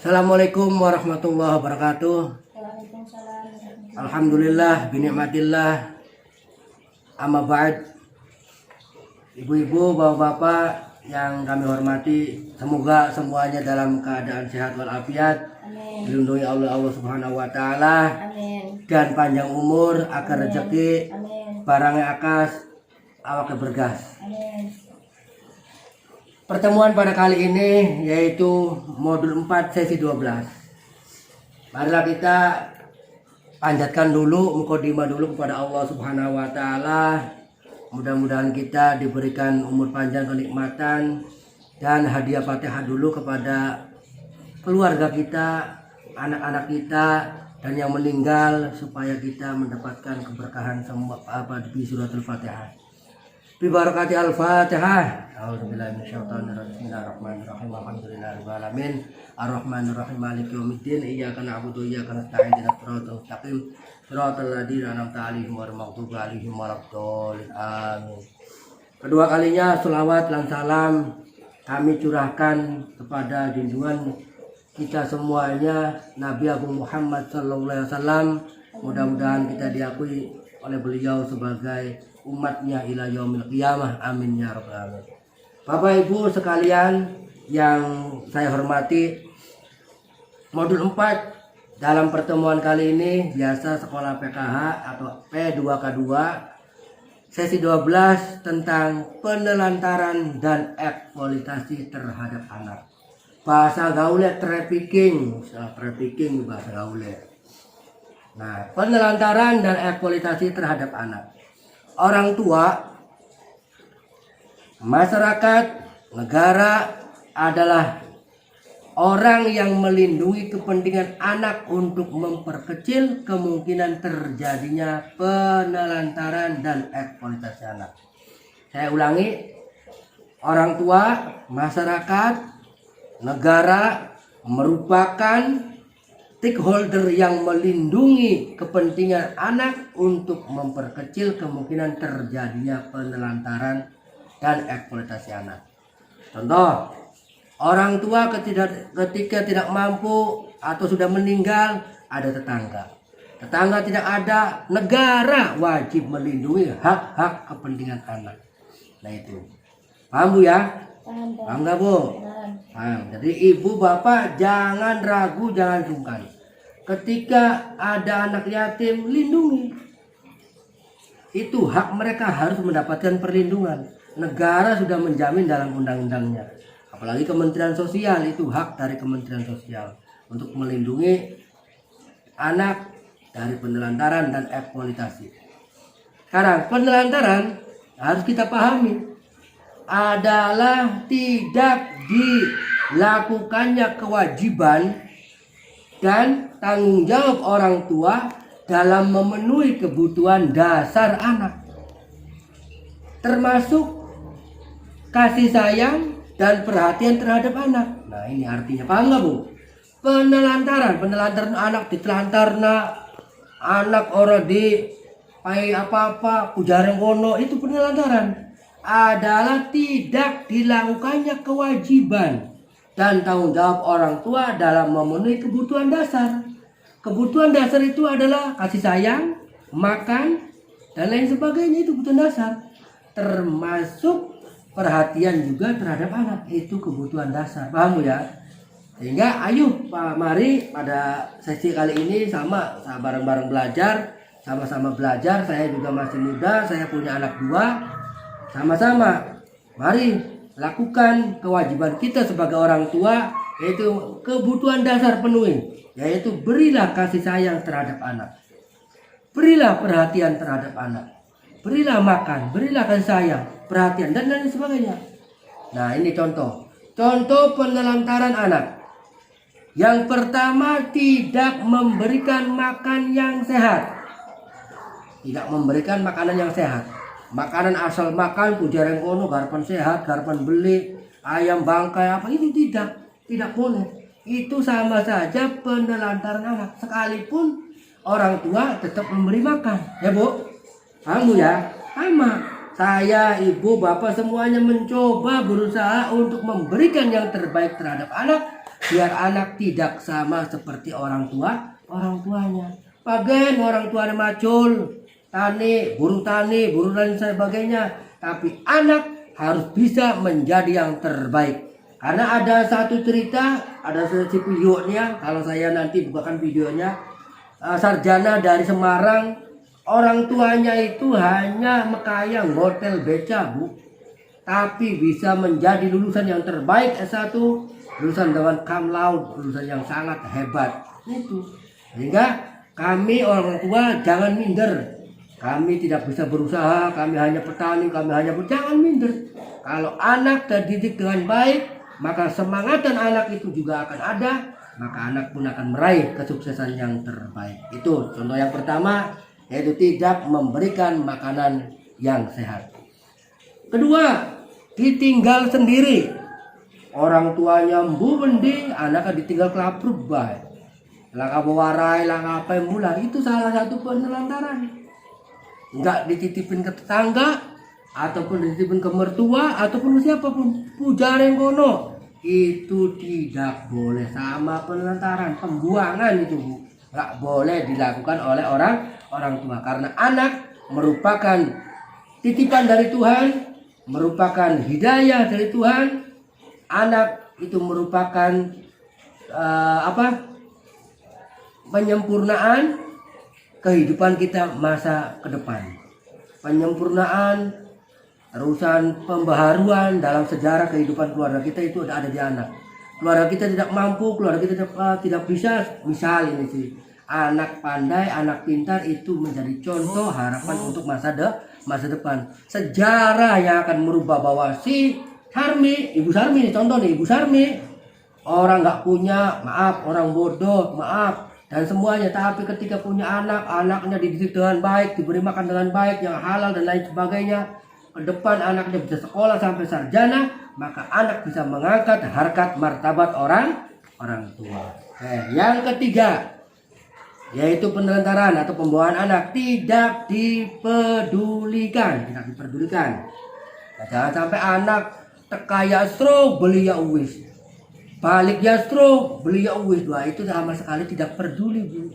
Assalamualaikum warahmatullahi wabarakatuh. Waalaikumsalam warahmatullahi Alhamdulillah binikmatillah. Amma ba'd. Ibu-ibu, bapak-bapak yang kami hormati, semoga semuanya dalam keadaan sehat walafiat, Amin. dilindungi Allah Subhanahu wa taala, Amin. dan panjang umur, akar Amin. rezeki, Amin. barangnya akas, awaknya bergas. Amin. Pertemuan pada kali ini yaitu modul 4 sesi 12. Marilah kita panjatkan dulu, mukadimah dulu kepada Allah Subhanahu wa taala. Mudah-mudahan kita diberikan umur panjang, kenikmatan, dan hadiah Fatihah dulu kepada keluarga kita, anak-anak kita, dan yang meninggal, supaya kita mendapatkan keberkahan semua apa di suratul Fatihah. Bi barakati al-Fatihah. A'udzubillahi minasyaitonirrajim. Bismillahirrahmanirrahim. Alhamdulillahirabbil alamin. Arrahmanirrahim. Maliki yaumiddin. Iyyaka na'budu wa iyyaka nasta'in. Ihdinas siratal mustaqim. Shiratal ladzina an'amta 'alaihim ghairil maghdubi 'alaihim waladdallin. Amin. Kedua kalinya selawat dan salam kami curahkan kepada junjungan kita semuanya, Nabi Agung Muhammad sallallahu alaihi wasallam. Mudah-mudahan kita diakui oleh beliau sebagai umatnya ila yaumil qiyamah. Amin ya rabbal alamin. Bapak Ibu sekalian yang saya hormati, modul 4 dalam pertemuan kali ini biasa sekolah PKH atau P2K2 sesi 12 tentang penelantaran dan eksploitasi terhadap anak. Bahasa gaulnya trafficking, trafficking bahasa gaulnya. Nah, penelantaran dan eksploitasi terhadap anak. Orang tua, masyarakat, negara adalah orang yang melindungi kepentingan anak untuk memperkecil kemungkinan terjadinya penelantaran dan eksploitasi anak. Saya ulangi, orang tua, masyarakat, negara merupakan stakeholder yang melindungi kepentingan anak untuk memperkecil kemungkinan terjadinya penelantaran dan eksploitasi anak. Contoh, orang tua ketika tidak mampu atau sudah meninggal, ada tetangga. Tetangga tidak ada, negara wajib melindungi hak-hak kepentingan anak. Nah itu, paham Bu ya? Paham nggak Bu? Paham. Jadi ibu bapak jangan ragu, jangan sungkan. Ketika ada anak yatim, lindungi. Itu hak mereka, harus mendapatkan perlindungan. Negara sudah menjamin dalam undang-undangnya. Apalagi Kementerian Sosial, itu hak dari Kementerian Sosial untuk melindungi anak dari penelantaran dan eksploitasi. Sekarang penelantaran harus kita pahami adalah tidak dilakukannya kewajiban dan tanggung jawab orang tua dalam memenuhi kebutuhan dasar anak, termasuk kasih sayang dan perhatian terhadap anak. Nah ini artinya, paham nggak Bu? Penelantaran anak ditelantarna, anak orang di pai apa-apa kujareng kono, itu penelantaran. Adalah tidak dilakukannya kewajiban dan tanggung jawab orang tua dalam memenuhi kebutuhan dasar. Kebutuhan dasar itu adalah kasih sayang, makan, dan lain sebagainya. Itu kebutuhan dasar, termasuk perhatian juga terhadap anak. Itu kebutuhan dasar, paham ya? Sehingga ayo Pak, mari pada sesi kali ini sama bareng-bareng belajar, sama-sama belajar. Saya juga masih muda, saya punya anak 2. Sama-sama mari lakukan kewajiban kita sebagai orang tua, yaitu kebutuhan dasar penuhi, yaitu berilah kasih sayang terhadap anak, berilah perhatian terhadap anak, berilah makan, berilah kasih sayang, perhatian, dan lain sebagainya. Nah ini contoh penelantaran anak. Yang pertama, tidak memberikan makan yang sehat. Tidak memberikan makanan yang sehat. Makanan asal makan, kujareng kono, garpan sehat, garpan beli, ayam bangkai apa, itu tidak boleh. Itu sama saja penelantaran anak. Sekalipun orang tua tetap memberi makan, ya Bu? Kamu ya? Sama. Saya, ibu, bapak semuanya mencoba berusaha untuk memberikan yang terbaik terhadap anak biar anak tidak sama seperti orang tuanya. Bagian orang tuanya macul, buru tani dan sebagainya. Tapi anak harus bisa menjadi yang terbaik. Karena ada satu cerita, ada satu videonya, kalau saya nanti bukakan videonya, sarjana dari Semarang, orang tuanya itu hanya mekayang hotel beca, Bu. Tapi bisa menjadi lulusan yang terbaik S1, lulusan dengan cum laude, lulusan yang sangat hebat. Itu. Sehingga kami orang tua jangan minder. Kami tidak bisa berusaha, kami hanya petani, jangan minder. Kalau anak terdidik dengan baik, maka semangatan anak itu juga akan ada, maka anak pun akan meraih kesuksesan yang terbaik. Itu contoh yang pertama, yaitu tidak memberikan makanan yang sehat. Kedua, ditinggal sendiri. Orang tuanya mbu mending, anaknya ditinggal kelapruk baik. Langkah bawarai, langkah apa yang mulai, itu salah satu penelantaran. Enggak dititipin ke tetangga, ataupun dititipin ke mertua, ataupun siapapun, pujara yang kono, itu tidak boleh. Sama penelantaran, pembuangan itu, Bu. Enggak boleh dilakukan oleh orang tua, karena anak merupakan titipan dari Tuhan, merupakan hidayah dari Tuhan. Anak itu merupakan penyempurnaan kehidupan kita masa ke depan. Penyempurnaan, terusan pembaharuan dalam sejarah kehidupan keluarga kita itu ada di anak. Keluarga kita tidak mampu, keluarga kita tidak bisa, misal ini sih, anak pandai, anak pintar itu menjadi contoh harapan untuk masa depan. Sejarah yang akan merubah bahwa si Sarmi, Ibu Sarmi nih, contoh nih, Ibu Sarmi orang nggak punya, maaf, orang bodoh, maaf, dan semuanya. Tapi ketika punya anak, anaknya dididik dengan baik, diberi makan dengan baik, yang halal dan lain sebagainya, ke depan anaknya bisa sekolah sampai sarjana, maka anak bisa mengangkat harkat martabat orang tua. Yang ketiga, yaitu penelantaran atau pembawaan anak tidak dipedulikan. Nah, jangan sampai anak tekaya stroke beli ya uwis, balik ya stroke beli ya uwis. Wah, itu sama sekali tidak peduli, Bu.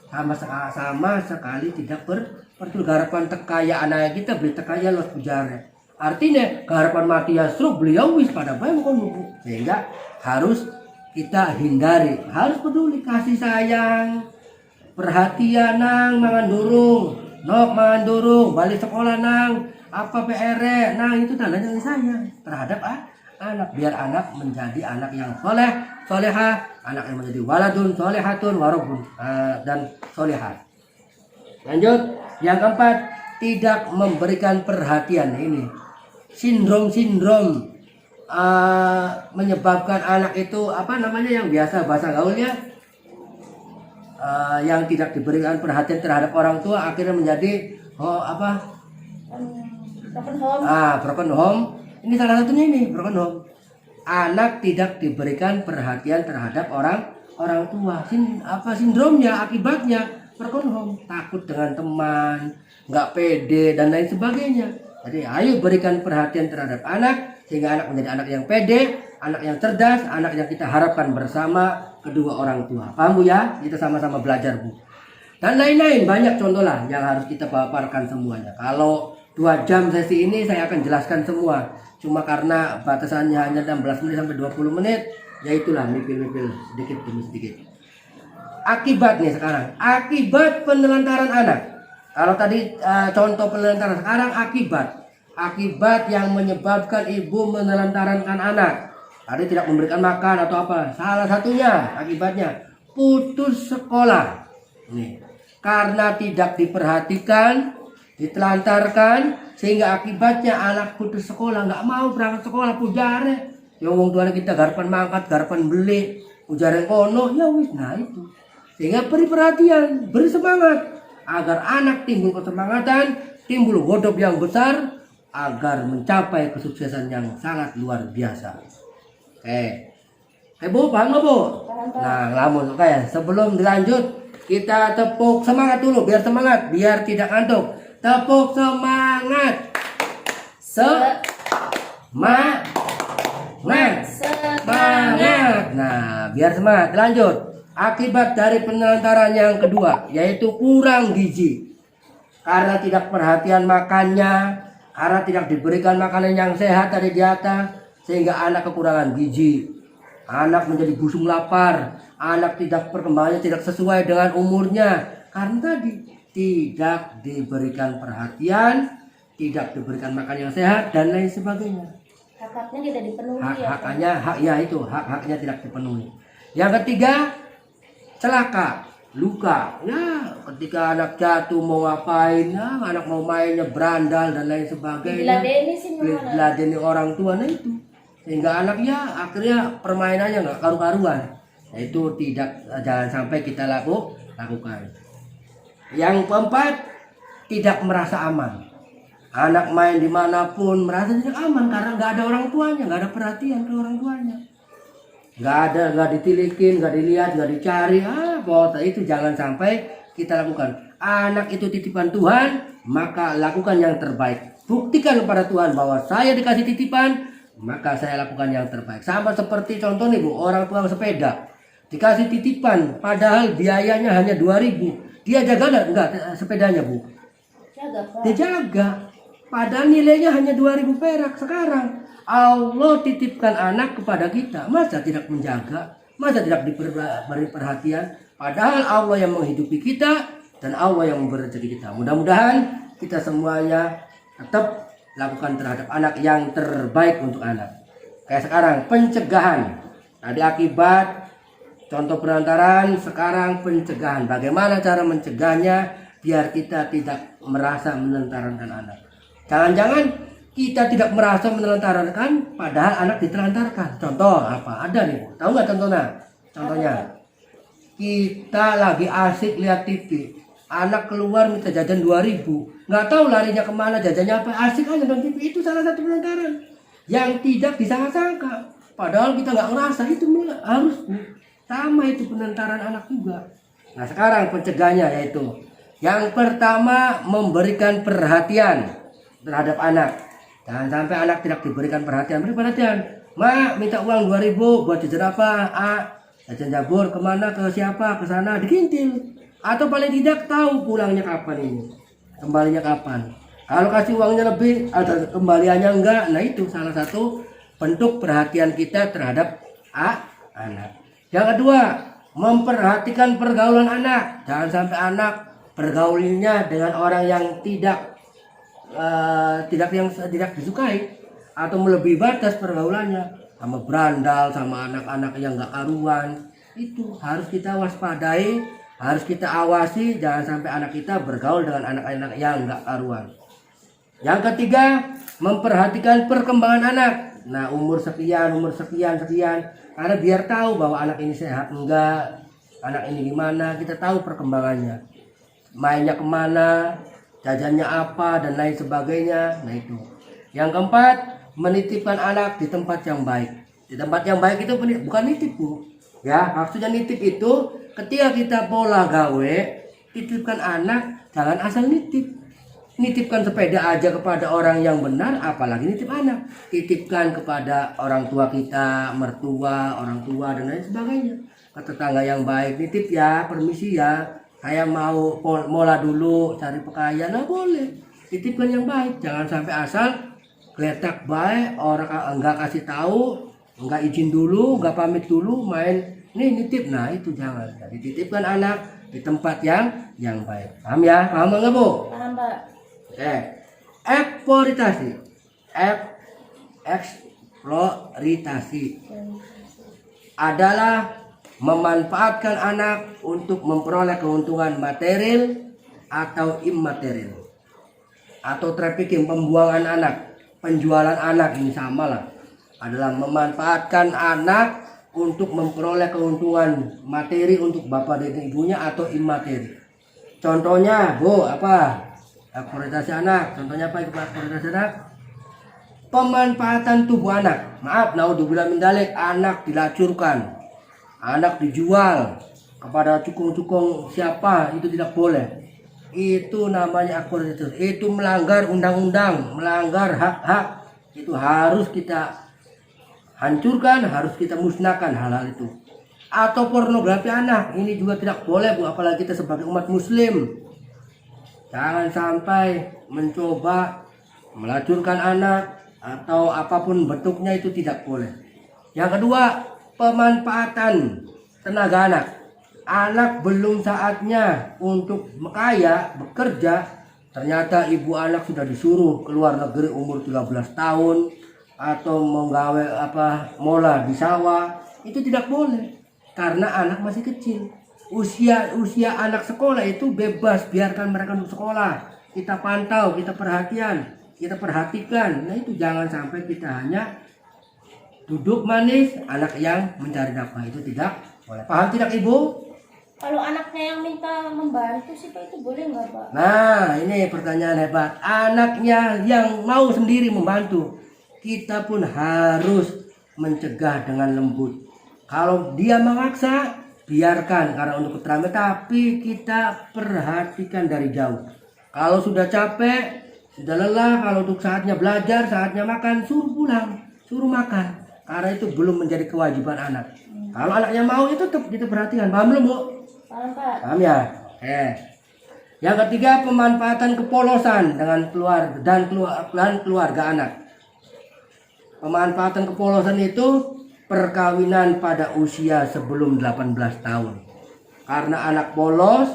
Sama sekali tidak peduli. Garapan tekaya anak kita beli tekaya los pujara. Artinya garapan mati ya stroke beli ya uwis pada bae bukan, Bu. Sehingga harus kita hindari, harus peduli, kasih sayang, perhatian nang mangan durung, nok mangan durung, balik sekolah nang, apa PR, nah itu tandanya sayang terhadap anak, biar anak menjadi anak yang solehah, anak yang menjadi waladun solehatun warobun dan solehah. Lanjut, yang keempat, tidak memberikan perhatian. Ini sindrom menyebabkan anak itu yang biasa bahasa gaulnya, yang tidak diberikan perhatian terhadap orang tua akhirnya menjadi broken home. Ini salah satunya, ini broken home. Anak tidak diberikan perhatian terhadap orang tua. Sindromnya, akibatnya broken home, takut dengan teman, nggak pede dan lain sebagainya. Jadi ayo berikan perhatian terhadap anak sehingga anak menjadi anak yang pede, anak yang cerdas, anak yang kita harapkan bersama kedua orang tua. Paham, Bu, ya? Kita sama-sama belajar, Bu. Dan lain-lain, banyak contoh lah yang harus kita paparkan semuanya. Kalau 2 jam sesi ini saya akan jelaskan semua. Cuma karena batasannya hanya 16 menit sampai 20 menit, ya itulah, mipil-mipil sedikit demi sedikit. Akibat nih sekarang, akibat penelantaran anak. Kalau tadi contoh penelantaran, sekarang akibat yang menyebabkan ibu menelantarkan anak. Tadi tidak memberikan makan atau apa. Salah satunya akibatnya putus sekolah. Nih, karena tidak diperhatikan, ditelantarkan, sehingga akibatnya anak putus sekolah, nggak mau berangkat sekolah, pujare. Yang wong tuanya kita garapan mangkat, garapan beli, pujare kono, ya wis. Nah itu. Sehingga beri perhatian, beri semangat agar anak timbul kesemangatan, timbul godop yang besar agar mencapai kesuksesan yang sangat luar biasa. Bu, paham nggak, Bu? Nah, lamun kayak sebelum dilanjut kita tepuk semangat dulu, biar semangat, biar tidak ngantuk. Tepuk semangat. Semangat. semangat. Nah, biar semangat. Lanjut. Akibat dari penelantaran yang kedua, yaitu kurang gizi. Karena tidak perhatian makannya, karena tidak diberikan makanan yang sehat tadi di atas, sehingga anak kekurangan gizi. Anak menjadi busung lapar, anak tidak perkembangannya tidak sesuai dengan umurnya. Karena tadi tidak diberikan perhatian, tidak diberikan makan yang sehat dan lain sebagainya. Hak-haknya tidak dipenuhi Hak-haknya tidak dipenuhi. Yang ketiga, celaka, luka. Ya, ketika anak jatuh mau ngapain, ya, anak mau mainnya berandal dan lain sebagainya. Diladeni orang tua, nah itu. Sehingga anaknya akhirnya permainannya nggak karu-karuan. Nah, itu jangan sampai kita lakukan. Yang keempat, tidak merasa aman. Anak main dimanapun merasa tidak aman karena nggak ada orang tuanya, nggak ada perhatian ke orang tuanya. Nggak ditilikin, nggak dilihat, nggak dicari. Pokoknya itu jangan sampai kita lakukan. Anak itu titipan Tuhan, maka lakukan yang terbaik. Buktikan kepada Tuhan bahwa saya dikasih titipan, maka saya lakukan yang terbaik. Sama seperti contoh nih Bu, orang tua sepeda dikasih titipan, padahal biayanya hanya 2.000. Dia jaga enggak sepedanya Bu? Jaga, Pak. Dia jaga. Padahal nilainya hanya 2.000 perak. Sekarang Allah titipkan anak kepada kita, masa tidak menjaga, masa tidak diberi perhatian? Padahal Allah yang menghidupi kita dan Allah yang memberi rezeki kita. Mudah-mudahan kita semuanya tetap lakukan terhadap anak yang terbaik untuk anak. Kayak sekarang pencegahan. Tadi akibat contoh penelantaran, sekarang pencegahan. Bagaimana cara mencegahnya biar kita tidak merasa menelantarkan anak? Jangan-jangan kita tidak merasa menelantarkan, padahal anak ditelantarkan. Contoh apa? Ada nih Bu. Tahu nggak contohnya? Contohnya, kita lagi asik lihat TV. Anak keluar minta jajan 2.000. Nggak tahu larinya kemana, jajannya apa. Asik aja nonton TV. Itu salah satu penelantaran yang tidak disangka-sangka. Padahal kita nggak ngerasa itu harus Bu. Sama itu penelantaran anak juga. Nah sekarang pencegahannya yaitu yang pertama, memberikan perhatian terhadap anak. Jangan sampai anak tidak diberikan perhatian. Beri perhatian. Ma, minta uang 2.000 buat jajan apa? Jajan Jabur kemana? Ke siapa? Ke sana. Dikintil. Atau paling tidak tahu pulangnya kapan ini. Kembalinya kapan. Kalau kasih uangnya lebih, atau kembaliannya enggak. Nah itu salah satu bentuk perhatian kita terhadap anak. Yang kedua, memperhatikan pergaulan anak. Jangan sampai anak bergaulnya dengan orang yang tidak disukai atau melebihi batas pergaulannya, sama berandal, sama anak-anak yang nggak karuan. Itu harus kita waspadai, harus kita awasi, jangan sampai anak kita bergaul dengan anak-anak yang nggak karuan. Yang ketiga, memperhatikan perkembangan anak. Nah, umur sekian, karena biar tahu bahwa anak ini sehat enggak, anak ini gimana, kita tahu perkembangannya, mainnya kemana, jajannya apa dan lain sebagainya. Nah itu. Yang keempat, menitipkan anak di tempat yang baik. Di tempat yang baik itu bukan nitip Bu. Ya, maksudnya nitip itu ketika kita pola gawe, titipkan anak, jangan asal nitip. Nitipkan sepeda aja kepada orang yang benar, apalagi nitip anak. Titipkan kepada orang tua kita, mertua, orang tua dan lain sebagainya. Ke tetangga yang baik, nitip ya, permisi ya. Saya mau mola dulu cari pakaian, nah boleh. Titipkan yang baik, jangan sampai asal geletak baik, orang enggak kasih tahu, enggak izin dulu, enggak pamit dulu, main nih nitip. Nah itu jangan. Jadi titipkan anak di tempat yang baik. Paham ya? Paham enggak Bu? Paham Pak. Eksploitasi adalah memanfaatkan anak untuk memperoleh keuntungan material atau immaterial, atau trafficking, pembuangan anak, penjualan anak. Ini sama lah, adalah memanfaatkan anak untuk memperoleh keuntungan materi untuk bapak dan ibunya atau immateri. Contohnya Bu, apa? Eksploitasi anak. Contohnya apa eksploitasi anak? Pemanfaatan tubuh anak. Maaf, naudzubillah min dzalik, anak dilacurkan, anak dijual kepada cukung-cukung siapa, itu tidak boleh. Itu namanya eksploitasi. Itu melanggar undang-undang, melanggar hak-hak. Itu harus kita hancurkan, harus kita musnahkan hal-hal itu. Atau pornografi anak, ini juga tidak boleh Bu, apalagi kita sebagai umat muslim. Jangan sampai mencoba melacurkan anak atau apapun bentuknya, itu tidak boleh. Yang kedua, pemanfaatan tenaga anak. Anak belum saatnya untuk kaya, bekerja, ternyata ibu anak sudah disuruh keluar negeri umur 13 tahun atau menggawe mola di sawah, itu tidak boleh karena anak masih kecil. Usia anak sekolah itu bebas, biarkan mereka untuk sekolah. Kita pantau, kita perhatikan. Nah itu jangan sampai kita hanya duduk manis, anak yang mencari nafkah, itu tidak boleh. Paham tidak Ibu? Kalau anaknya yang minta membantu sih Pak, itu boleh nggak Pak? Nah ini pertanyaan hebat. Anaknya yang mau sendiri membantu, kita pun harus mencegah dengan lembut. Kalau dia memaksa, biarkan karena untuk keterampilan, tapi kita perhatikan dari jauh. Kalau sudah capek, sudah lelah, kalau untuk saatnya belajar, saatnya makan, suruh pulang, suruh makan. Karena itu belum menjadi kewajiban anak. Kalau anaknya mau, itu tetap kita perhatikan. Paham belum Bu? Paham Pak? Paham ya? Yang ketiga, pemanfaatan kepolosan dengan keluarga anak. Pemanfaatan kepolosan itu perkawinan pada usia sebelum 18 tahun. Karena anak polos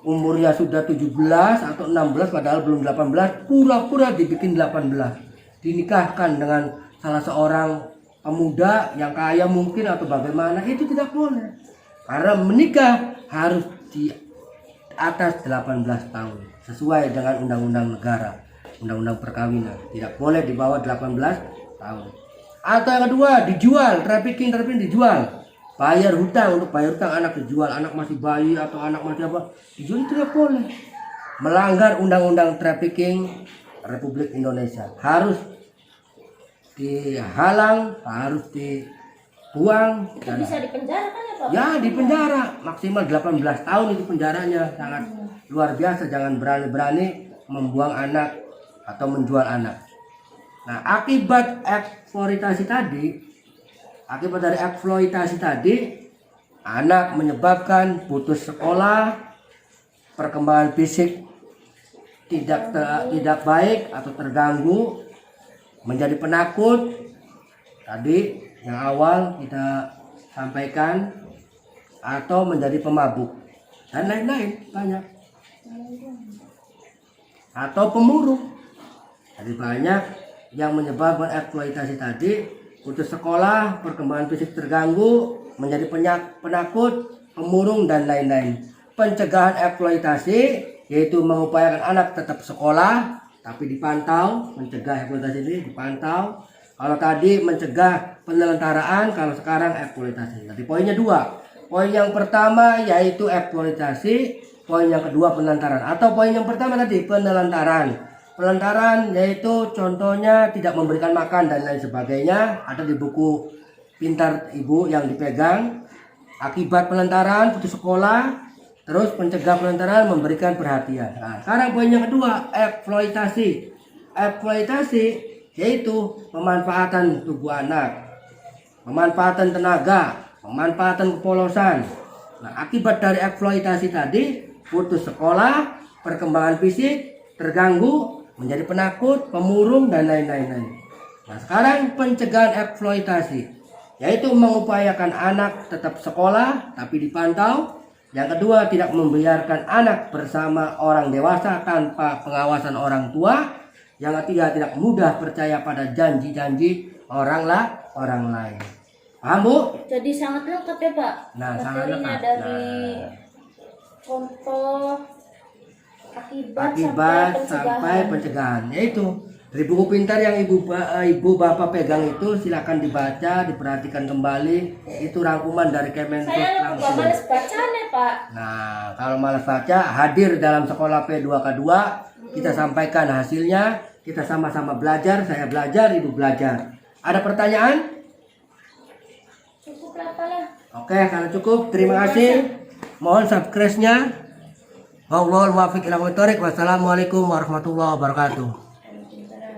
umurnya sudah 17 atau 16 padahal belum 18, pura-pura dibikin 18. Dinikahkan dengan salah seorang pemuda yang kaya mungkin atau bagaimana, itu tidak boleh. Karena menikah harus di atas 18 tahun sesuai dengan undang-undang negara, undang-undang perkawinan. Tidak boleh di bawah 18 tahun. Atau yang kedua, dijual, trafficking dijual. Bayar hutang, untuk bayar hutang anak dijual, anak masih bayi atau anak masih apa, dijual, itu tidak boleh. Melanggar undang-undang trafficking Republik Indonesia. Harus dihalang, harus dibuang. Itu bisa dipenjara kan ya Pak? Ya, dipenjara maksimal 18 tahun itu penjaranya, sangat luar biasa. Jangan berani-berani membuang anak atau menjual anak. Nah, akibat dari eksploitasi tadi, anak menyebabkan putus sekolah, perkembangan fisik tidak baik atau terganggu, menjadi penakut. Tadi yang awal kita sampaikan, atau menjadi pemabuk dan lain-lain banyak, atau pemurung. Jadi banyak yang menyebabkan eksploitasi tadi, putus sekolah, perkembangan fisik terganggu, menjadi penakut, pemurung dan lain-lain. Pencegahan eksploitasi yaitu mengupayakan anak tetap sekolah tapi dipantau. Mencegah eksploitasi ini dipantau. Kalau tadi mencegah penelantaraan, kalau sekarang eksploitasi. Nanti poinnya dua. Poin yang pertama yaitu eksploitasi, poin yang kedua penelantaran. Atau poin yang pertama tadi penelantaran. Penelantaran yaitu contohnya tidak memberikan makan dan lain sebagainya. Ada di buku Pintar Ibu yang dipegang. Akibat penelantaran, putus sekolah. Terus pencegah penelantaran, memberikan perhatian. Nah, sekarang poin yang kedua, eksploitasi. Eksploitasi yaitu pemanfaatan tubuh anak, pemanfaatan tenaga, pemanfaatan kepolosan. Nah, akibat dari eksploitasi tadi, putus sekolah, perkembangan fisik terganggu, menjadi penakut, pemurung dan lain-lain. Nah, sekarang pencegahan eksploitasi yaitu mengupayakan anak tetap sekolah tapi dipantau. Yang kedua, tidak membiarkan anak bersama orang dewasa tanpa pengawasan orang tua. Yang ketiga, tidak mudah percaya pada janji-janji orang lain. Paham Bu? Jadi sangat lengkap ya Pak. Nah, sangat materinya lengkap. dari contoh akibat sampai pencegahan. Yaitu dari buku pintar yang ibu bapak pegang itu, silakan dibaca, diperhatikan kembali. Itu rangkuman dari Kemenkes saya langsung. males bacanya Pak. Nah, kalau malas baca, hadir dalam sekolah P2K2, kita sampaikan hasilnya, kita sama-sama belajar, saya belajar, ibu belajar. Ada pertanyaan? Cukup lah Pak ya. Oke, kalau cukup, terima kasih. Mohon subscribe-nya. Wassalamualaikum warahmatullahi wabarakatuh.